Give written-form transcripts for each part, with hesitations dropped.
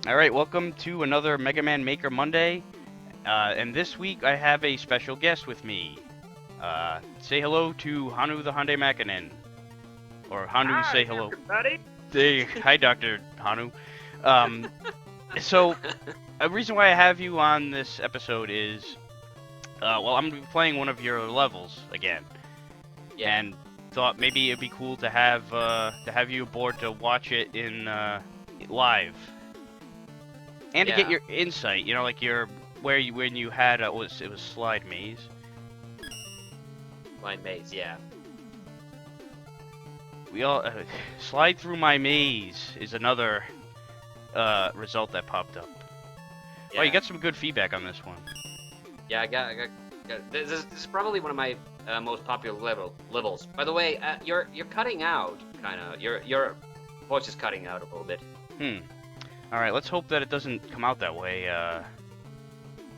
Alright, welcome to another Mega Man Maker Monday. And this week I have a special guest with me. Say hello to Hanu the Hyundai Makinen. Or Hanu, say Hi, hello. everybody. Hey, hi, Dr. Hanu. Um, so, a reason why I have you on this episode is, well, I'm gonna be playing one of your levels again. Yeah. And thought maybe it'd be cool to have you aboard to watch it in live. And to get Yeah. your insight, like when you had it was Slide Maze. Blind maze, yeah. We all slide through my maze is another result that popped up. Yeah. Oh, you got some good feedback on this one. Yeah, I got this is probably one of my most popular levels. By the way, you're cutting out, kind of. Your voice is cutting out a little bit. All right, let's hope that it doesn't come out that way.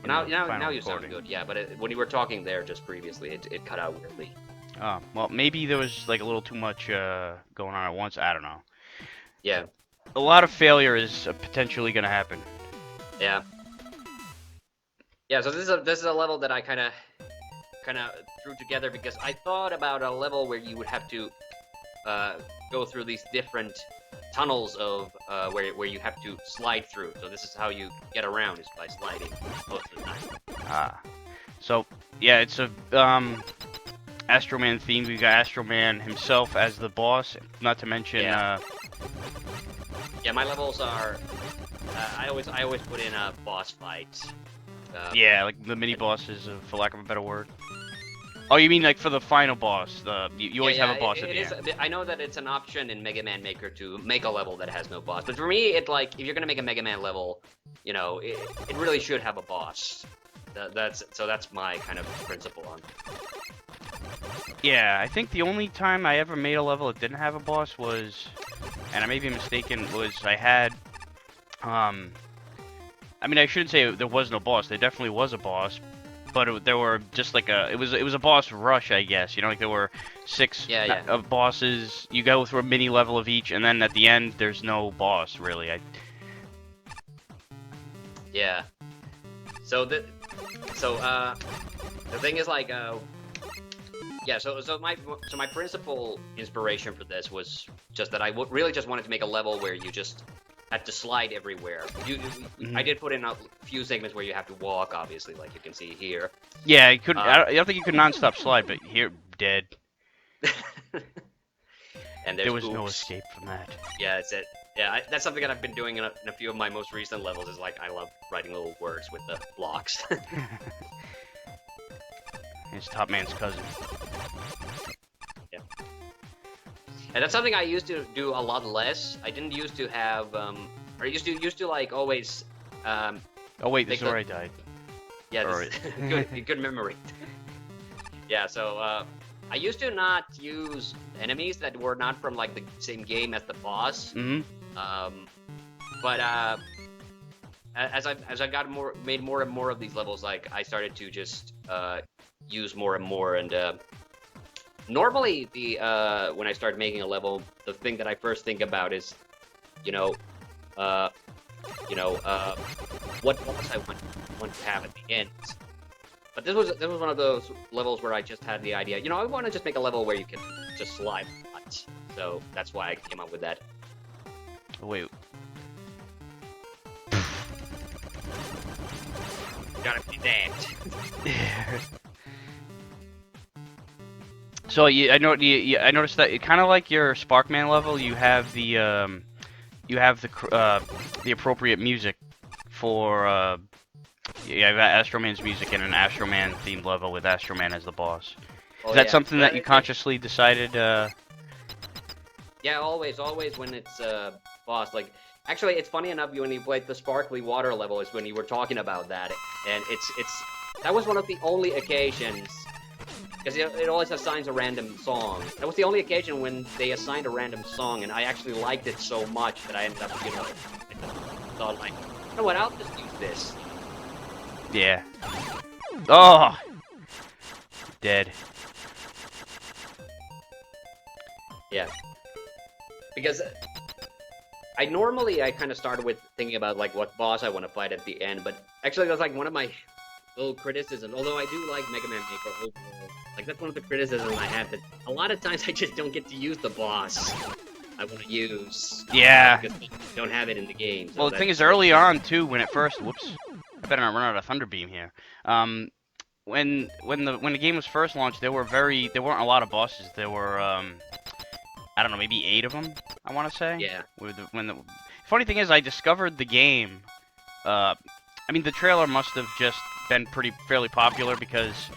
Now final you sound recording. good. Yeah, but when you were talking there just previously, it cut out weirdly. Well, maybe there was like a little too much going on at once. I don't know. Yeah. A lot of failure is potentially going to happen. Yeah. Yeah. So this is a level that I kind of threw together because I thought about a level where you would have to go through these different tunnels of where you have to slide through. So this is how you get around, is by sliding most of the time. So yeah, it's a Astro Man theme. We got Astro Man himself as the boss. Not to mention, Yeah. Yeah, my levels are. I always put in boss fights. yeah, like the mini bosses, for lack of a better word. Oh, you mean like for the final boss? You always have a boss at the end. I know that it's an option in Mega Man Maker to make a level that has no boss, but for me, it like if you're gonna make a Mega Man level, you know, it really should have a boss. That's my kind of principle on. Yeah, I think the only time I ever made a level that didn't have a boss was, and I may be mistaken, was I had, I mean, I shouldn't say there was no boss. There definitely was a boss, but there were just like it was a boss rush, I guess. You know, like there were six of bosses. You go through a mini level of each, and then at the end, there's no boss really. Yeah. So the thing is like yeah. So my principal inspiration for this was just that I really just wanted to make a level where you just had to slide everywhere. I did put in a few segments where you have to walk, obviously, like you can see here. Yeah, I couldn't. I don't think you could non-stop slide, but here, dead. And there was no escape from that. Yeah, it's it. Yeah, that's something that I've been doing in a few of my most recent levels. Is like I love writing little words with the blocks. It's Top Man's cousin. Yeah. And that's something I used to do a lot less. I didn't used to have, or used to like always. Oh wait, this is where I died. Yeah, good memory. Yeah, so I used to not use enemies that were not from like the same game as the boss. But as I got made more and more of these levels, like I started to just use more and more. And normally when I start making a level, the thing that I first think about is, what boss I want to have at the end. But this was one of those levels where I just had the idea, I want to just make a level where you can just slide a lot. So that's why I came up with that. Oh, wait. Gotta be that. So I noticed that it kind of like your Sparkman level. You have the appropriate music for you have Astro Man's music in an Astro Man themed level with Astro Man as the boss. Is that something that you consciously decided? Yeah, always when it's boss. Like, actually, it's funny enough when you played the Sparkly Water level is when you were talking about that, and that was one of the only occasions. Because it always assigns a random song. That was the only occasion when they assigned a random song, and I actually liked it so much that I ended up, thought like, you know what, I'll just use this. Yeah. Oh! Dead. Yeah. Because I normally kind of started with thinking about like what boss I want to fight at the end, but actually that's like one of my little criticisms. Although I do like Mega Man Maker overall, like that's one of the criticisms I have, that a lot of times I just don't get to use the boss I want to use. Yeah. Because I don't have it in the game. So Well, the thing is, early on too, when it first, whoops, I better not run out of Thunder Beam here. When the game was first launched, there weren't a lot of bosses. There were I don't know, maybe 8 of them, I want to say. Yeah. Funny thing is, I discovered the game. I mean, the trailer must have just been fairly popular, because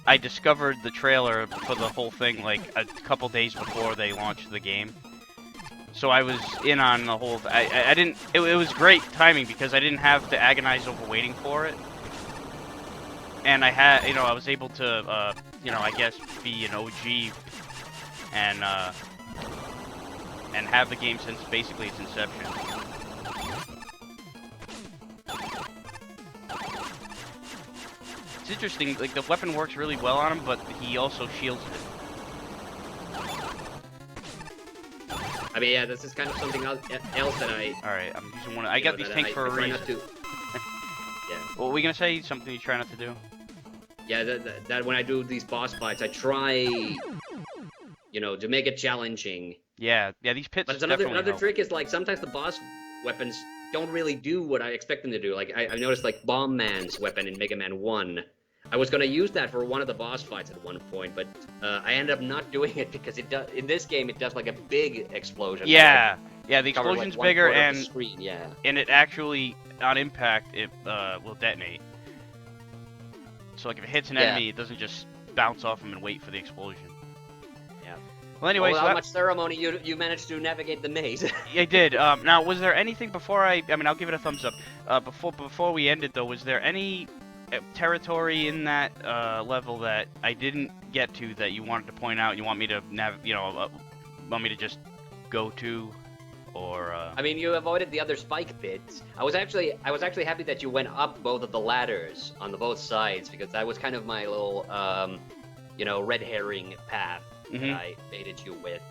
I discovered the trailer for the whole thing like a couple days before they launched the game. So I was in on the whole. I didn't. It was great timing, because I didn't have to agonize over waiting for it, and I was able to, I guess be an OG and have the game since basically its inception. It's interesting, like the weapon works really well on him, but he also shields it. I mean, yeah, this is kind of something else that I. All right, I'm using one. I got these tanks for a reason. Yeah. What were we gonna say? Something you try not to do? Yeah, that when I do these boss fights, I try, to make it challenging. Yeah, these pits. But another trick is like sometimes the boss weapons don't really do what I expect them to do. Like I noticed like Bomb Man's weapon in Mega Man 1. I was gonna use that for one of the boss fights at one point, but I ended up not doing it because it does. In this game, it does like a big explosion. Yeah, the explosion's like bigger, and screen, yeah. And it actually, on impact, it will detonate. So like if it hits an enemy, it doesn't just bounce off them and wait for the explosion. Yeah. Well, anyway, without much ceremony, you managed to navigate the maze. I did. Now, was there anything before I mean, I'll give it a thumbs up. Before we ended though, was there any territory in that level that I didn't get to that you wanted to point out? You want me to want me to just go to, or? I mean, you avoided the other spike pits. I was actually happy that you went up both of the ladders on both sides, because that was kind of my little red herring path that I baited you with.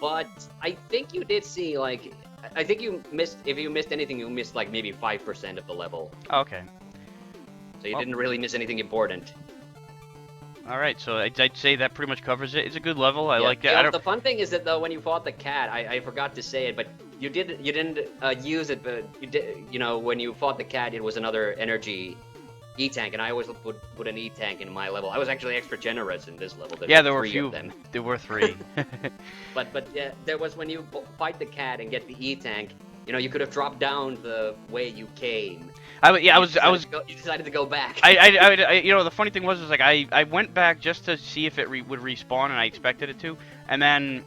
But I think you did see like I think you missed. If you missed anything, you missed like maybe 5% of the level. Oh, okay. So you didn't really miss anything important. Alright, so I'd say that pretty much covers it. It's a good level. I like it. The fun thing is that though, when you fought the cat, I forgot to say it, but you didn't use it, but you did. When you fought the cat, it was another energy E-tank, and I always put an E-tank in my level. I was actually extra generous in this level. There were a 3 few of them. There were 3. but yeah, there was when you fight the cat and get the E-tank. You could have dropped down the way you came. You decided to go back. The funny thing was like I went back just to see if it would respawn, and I expected it to, and then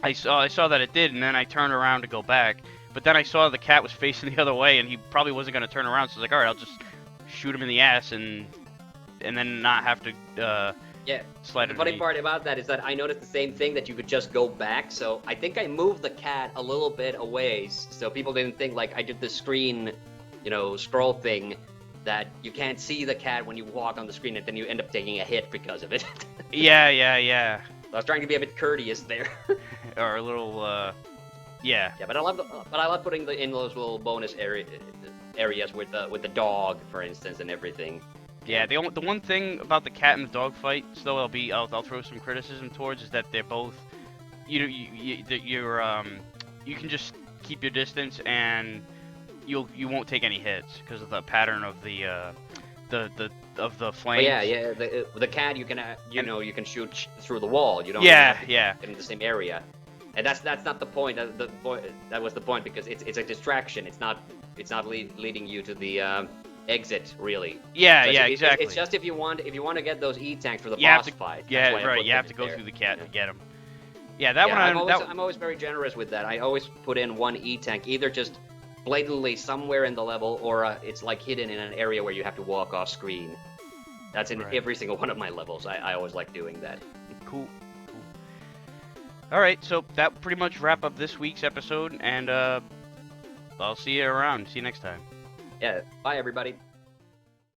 I saw that it did, and then I turned around to go back, but then I saw the cat was facing the other way, and he probably wasn't going to turn around, so I was like, all right, I'll just shoot him in the ass and then not have to slide. The funny part about that is that I noticed the same thing, that you could just go back. So I think I moved the cat a little bit away, so people didn't think like I did the screen, scroll thing, that you can't see the cat when you walk on the screen, and then you end up taking a hit because of it. Yeah. I was trying to be a bit courteous there. Or a little, yeah. Yeah, but I love putting in those little bonus areas with the dog, for instance, and everything. Yeah, the one thing about the cat and the dog fights, though, I'll throw some criticism towards, is that they're both, you can just keep your distance, and you won't take any hits because of the pattern of the flames. Oh, the cat you can you can shoot through the wall. You don't have to get in the same area, and that's not the point. That was the point, because it's a distraction. It's not leading you to the exit, really. Yeah, exactly. It's just if you want to get those E-tanks for the boss fight. Yeah, right. You have to go through the cat to get them. Yeah, that one. I'm always very generous with that. I always put in one E-tank, either just blatantly somewhere in the level, or it's like hidden in an area where you have to walk off screen. That's in every single one of my levels. I always like doing that. Cool. All right, so that pretty much wrap up this week's episode, and I'll see you around. See you next time. Yeah, bye everybody.